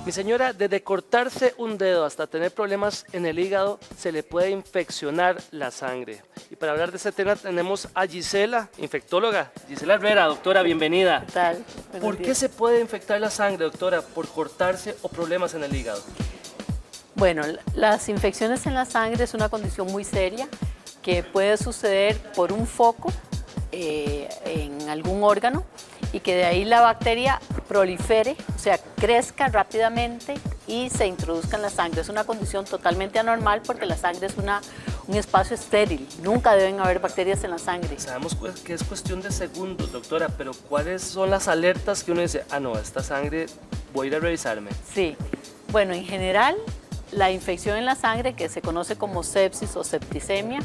Mi señora, desde cortarse un dedo hasta tener problemas en el hígado, se le puede infeccionar la sangre. Y para hablar de este tema tenemos a Gisela, infectóloga. Gisela Herrera, doctora, bienvenida. ¿Qué tal? ¿Por qué se puede infectar la sangre, doctora? ¿Por cortarse o problemas en el hígado? Bueno, las infecciones en la sangre es una condición muy seria que puede suceder por un foco en algún órgano y que de ahí la bacteria prolifere, o sea, crezca rápidamente y se introduzca en la sangre. Es una condición totalmente anormal porque la sangre es un espacio estéril. Nunca deben haber bacterias en la sangre. Sabemos que es cuestión de segundos, doctora, pero ¿cuáles son las alertas que uno dice, ah, no, esta sangre, voy a ir a revisarme? Sí, bueno, en general, la infección en la sangre, que se conoce como sepsis o septicemia,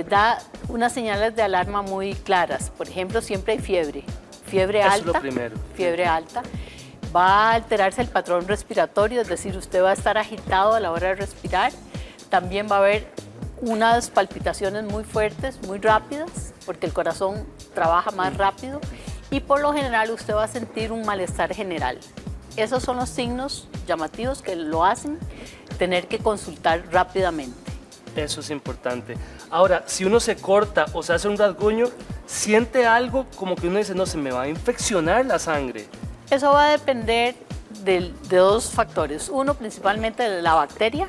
da unas señales de alarma muy claras. Por ejemplo, siempre hay fiebre Eso alta, es lo primero. fiebre alta. Va a alterarse el patrón respiratorio, es decir, usted va a estar agitado a la hora de respirar. También va a haber unas palpitaciones muy fuertes, muy rápidas, porque el corazón trabaja más rápido y por lo general usted va a sentir un malestar general. Esos son los signos llamativos que lo hacen tener que consultar rápidamente. Eso es importante. Ahora, si uno se corta o se hace un rasguño, siente algo como que uno dice, no, se me va a infeccionar la sangre. Eso va a depender de dos factores. Uno, principalmente de la bacteria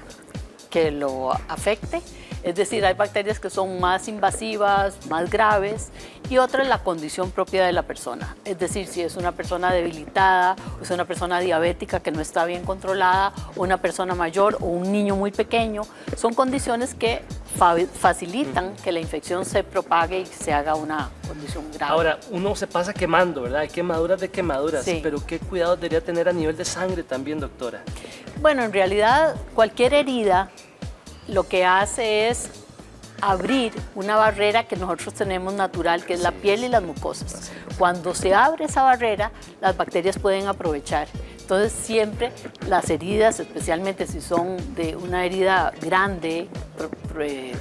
que lo afecte. Es decir, hay bacterias que son más invasivas, más graves, y otra es la condición propia de la persona. Es decir, si es una persona debilitada, o es una persona diabética que no está bien controlada, o una persona mayor, o un niño muy pequeño, son condiciones que facilitan que la infección se propague y se haga una condición grave. Ahora, uno se pasa quemando, ¿verdad? Hay quemaduras de quemaduras, Sí. pero ¿qué cuidado debería tener a nivel de sangre también, doctora? Bueno, en realidad, cualquier herida lo que hace es abrir una barrera que nosotros tenemos natural, que es la piel y las mucosas. Cuando se abre esa barrera, las bacterias pueden aprovechar. Entonces, siempre las heridas, especialmente si son de una herida grande,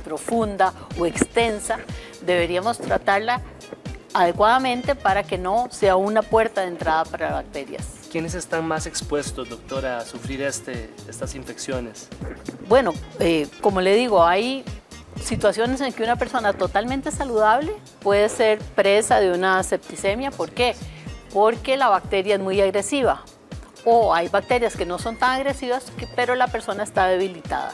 profunda o extensa, deberíamos tratarla adecuadamente para que no sea una puerta de entrada para bacterias. ¿Quiénes están más expuestos, doctora, a sufrir estas infecciones? Bueno, como le digo, hay situaciones en que una persona totalmente saludable puede ser presa de una septicemia. ¿Por qué? Porque la bacteria es muy agresiva. O hay bacterias que no son tan agresivas, pero la persona está debilitada.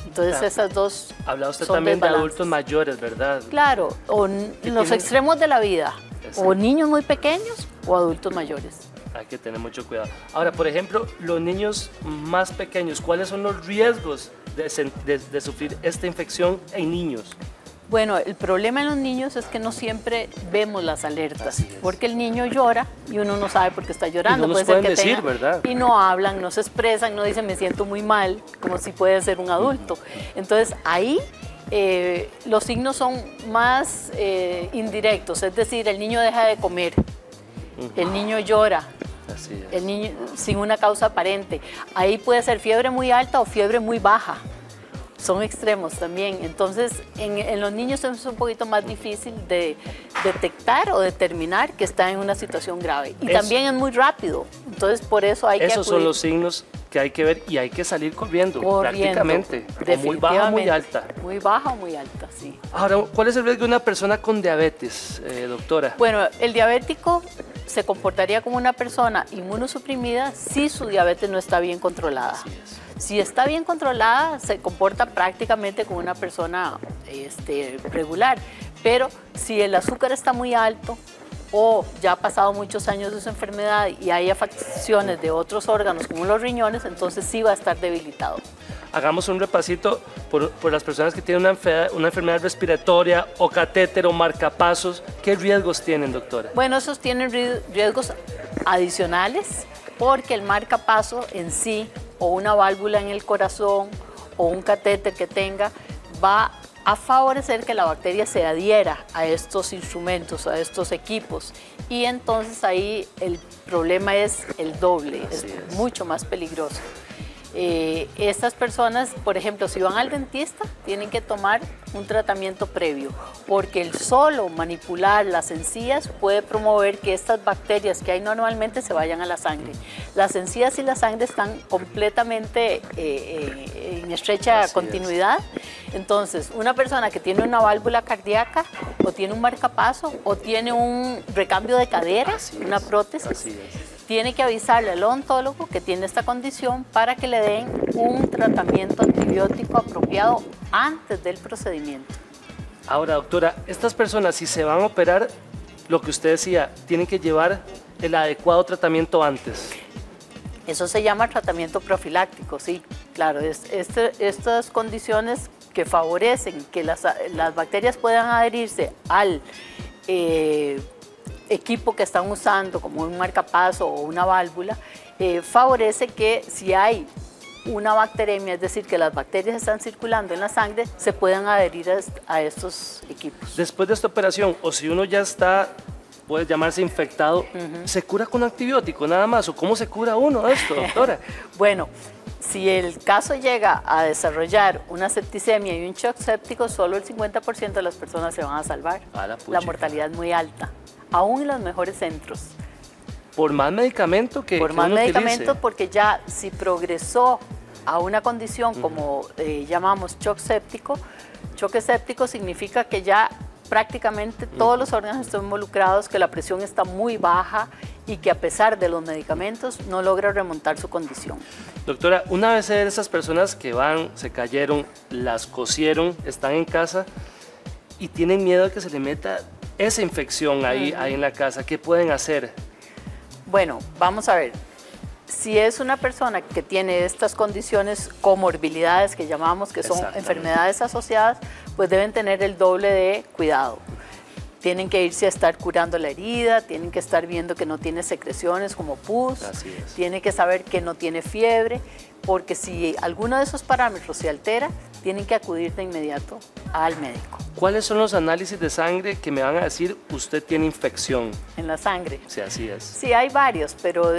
Entonces, Claro. esas dos Habla usted son también de desbalances. adultos mayores, ¿verdad? Claro, o en los extremos de la vida, Exacto. o niños muy pequeños o adultos mayores. Hay que tener mucho cuidado. Ahora, por ejemplo, los niños más pequeños, ¿cuáles son los riesgos de sufrir esta infección en niños? Bueno, el problema en los niños es que no siempre vemos las alertas, Así es. porque el niño llora y uno no sabe por qué está llorando. Y no nos Puede ser pueden que decir, tenga- ¿verdad? Y no hablan, no se expresan, no dicen me siento muy mal, como si puede ser un adulto. Entonces ahí los signos son más indirectos, es decir, el niño deja de comer, el niño llora, Así es. el niño sin una causa aparente. Ahí puede ser fiebre muy alta o fiebre muy baja. Son extremos también. Entonces, en los niños es un poquito más difícil de detectar o determinar que está en una situación grave. Y Eso. también es muy rápido. Entonces, por eso hay que Esos son acudir. los signos que hay que ver y hay que salir corriendo, prácticamente. O muy baja o muy definitivamente. alta. Muy baja o muy alta, sí. Ahora, ¿cuál es el riesgo de una persona con diabetes, doctora? Bueno, el diabético se comportaría como una persona inmunosuprimida si su diabetes no está bien controlada. Así es. Si está bien controlada, se comporta prácticamente como una persona regular. Pero si el azúcar está muy alto o ya ha pasado muchos años de su enfermedad y hay afecciones de otros órganos como los riñones, entonces sí va a estar debilitado. Hagamos un repasito por las personas que tienen una enfermedad respiratoria o catéter o marcapasos. ¿Qué riesgos tienen, doctora? Bueno, esos tienen riesgos adicionales porque el marcapaso en sí o una válvula en el corazón o un catéter que tenga va a favorecer que la bacteria se adhiera a estos instrumentos, a estos equipos, y entonces ahí el problema es el doble, Así es es. mucho más peligroso. Estas personas, por ejemplo, si van al dentista, tienen que tomar un tratamiento previo, porque el solo manipular las encías puede promover que estas bacterias que hay normalmente se vayan a la sangre. Las encías y la sangre están completamente en estrecha continuidad. Entonces, una persona que tiene una válvula cardíaca, o tiene un marcapaso, o tiene un recambio de cadera, una prótesis, tiene que avisarle al odontólogo que tiene esta condición para que le den un tratamiento antibiótico apropiado antes del procedimiento. Ahora, doctora, estas personas, si se van a operar, lo que usted decía, tienen que llevar el adecuado tratamiento antes. Eso se llama tratamiento profiláctico, sí, claro. Estas condiciones que favorecen que las bacterias puedan adherirse al equipo que están usando, como un marcapaso o una válvula, favorece que si hay una bacteremia, es decir, que las bacterias están circulando en la sangre, se puedan adherir a estos equipos. Después de esta operación, o si uno ya está, puede llamarse infectado, ¿se cura con antibiótico nada más? ¿O cómo se cura uno de esto, doctora? Bueno, si el caso llega a desarrollar una septicemia y un shock séptico, solo el 50% de las personas se van a salvar. La mortalidad es muy alta, aún en los mejores centros. ¿Por más medicamento que Por más uno medicamento, utilice? porque ya si progresó a una condición como llamamos shock séptico, choque séptico significa que ya prácticamente todos los órganos están involucrados, que la presión está muy baja y que a pesar de los medicamentos no logra remontar su condición. Doctora, una vez de esas personas que van, se cayeron, las cosieron, están en casa y tienen miedo de que se le meta esa infección ahí en la casa, ¿qué pueden hacer? Bueno, vamos a ver. Si es una persona que tiene estas condiciones, comorbilidades que llamamos, que son enfermedades asociadas, pues deben tener el doble de cuidado. Tienen que irse a estar curando la herida, tienen que estar viendo que no tiene secreciones como pus, tienen que saber que no tiene fiebre, porque si alguno de esos parámetros se altera, tienen que acudir de inmediato al médico. ¿Cuáles son los análisis de sangre que me van a decir usted tiene infección? En la sangre. Sí, así es. Sí, hay varios, pero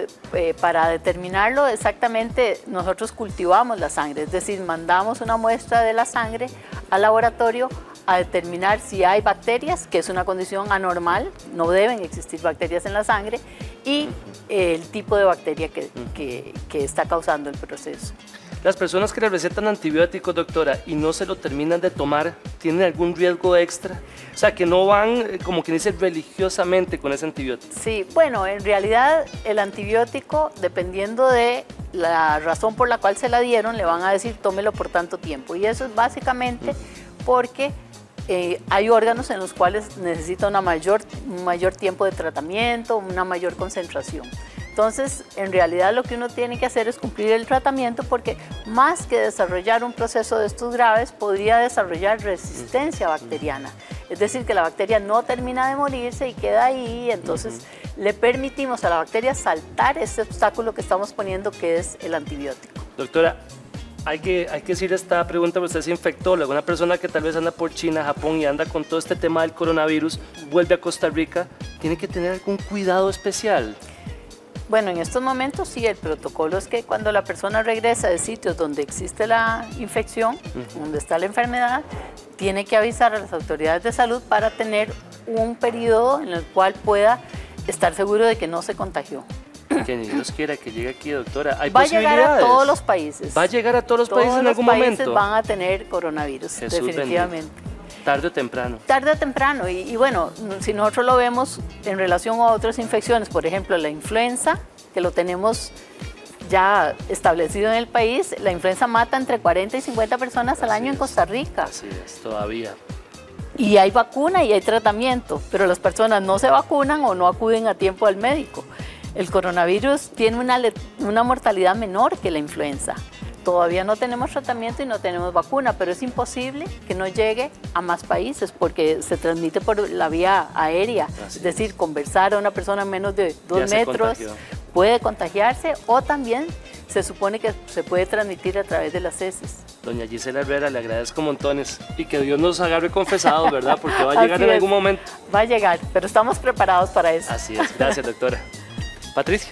para determinarlo exactamente nosotros cultivamos la sangre, es decir, mandamos una muestra de la sangre al laboratorio a determinar si hay bacterias, que es una condición anormal, no deben existir bacterias en la sangre, y el tipo de bacteria que está causando el proceso. Las personas que le recetan antibióticos, doctora, y no se lo terminan de tomar, ¿tienen algún riesgo extra? O sea, que no van, como quien dice, religiosamente con ese antibiótico. Sí, bueno, en realidad el antibiótico, dependiendo de la razón por la cual se la dieron, le van a decir tómelo por tanto tiempo. Y eso es básicamente porque hay órganos en los cuales necesita un mayor tiempo de tratamiento, una mayor concentración. Entonces, en realidad lo que uno tiene que hacer es cumplir el tratamiento, porque más que desarrollar un proceso de estos graves, podría desarrollar resistencia bacteriana. Es decir, que la bacteria no termina de morirse y queda ahí, entonces le permitimos a la bacteria saltar ese obstáculo que estamos poniendo, que es el antibiótico. Doctora, hay que decir esta pregunta, porque usted es infectóloga, una persona que tal vez anda por China, Japón y anda con todo este tema del coronavirus, vuelve a Costa Rica, ¿tiene que tener algún cuidado especial? Bueno, en estos momentos sí, el protocolo es que cuando la persona regresa de sitios donde existe la infección, donde está la enfermedad, tiene que avisar a las autoridades de salud para tener un periodo en el cual pueda estar seguro de que no se contagió. Que ni Dios quiera que llegue aquí, doctora. ¿Hay Va a posibilidades? llegar a todos los países. ¿Va a llegar a todos los países en algún momento? Todos los países van a tener coronavirus, Jesús definitivamente. Bendito. Tarde o temprano. Tarde o temprano. Y bueno, si nosotros lo vemos en relación a otras infecciones, por ejemplo, la influenza, que lo tenemos ya establecido en el país, la influenza mata entre 40 y 50 personas al año en Costa Rica. Así es, todavía. Y hay vacuna y hay tratamiento, pero las personas no se vacunan o no acuden a tiempo al médico. El coronavirus tiene una mortalidad menor que la influenza. Todavía no tenemos tratamiento y no tenemos vacuna, pero es imposible que no llegue a más países porque se transmite por la vía aérea. Es decir, conversar a una persona a menos de 2 metros puede contagiarse, o también se supone que se puede transmitir a través de las heces. Doña Gisela Herrera, le agradezco montones y que Dios nos agarre confesados, ¿verdad? Porque va a llegar en algún momento. Va a llegar, pero estamos preparados para eso. Así es, gracias, doctora. Patricia.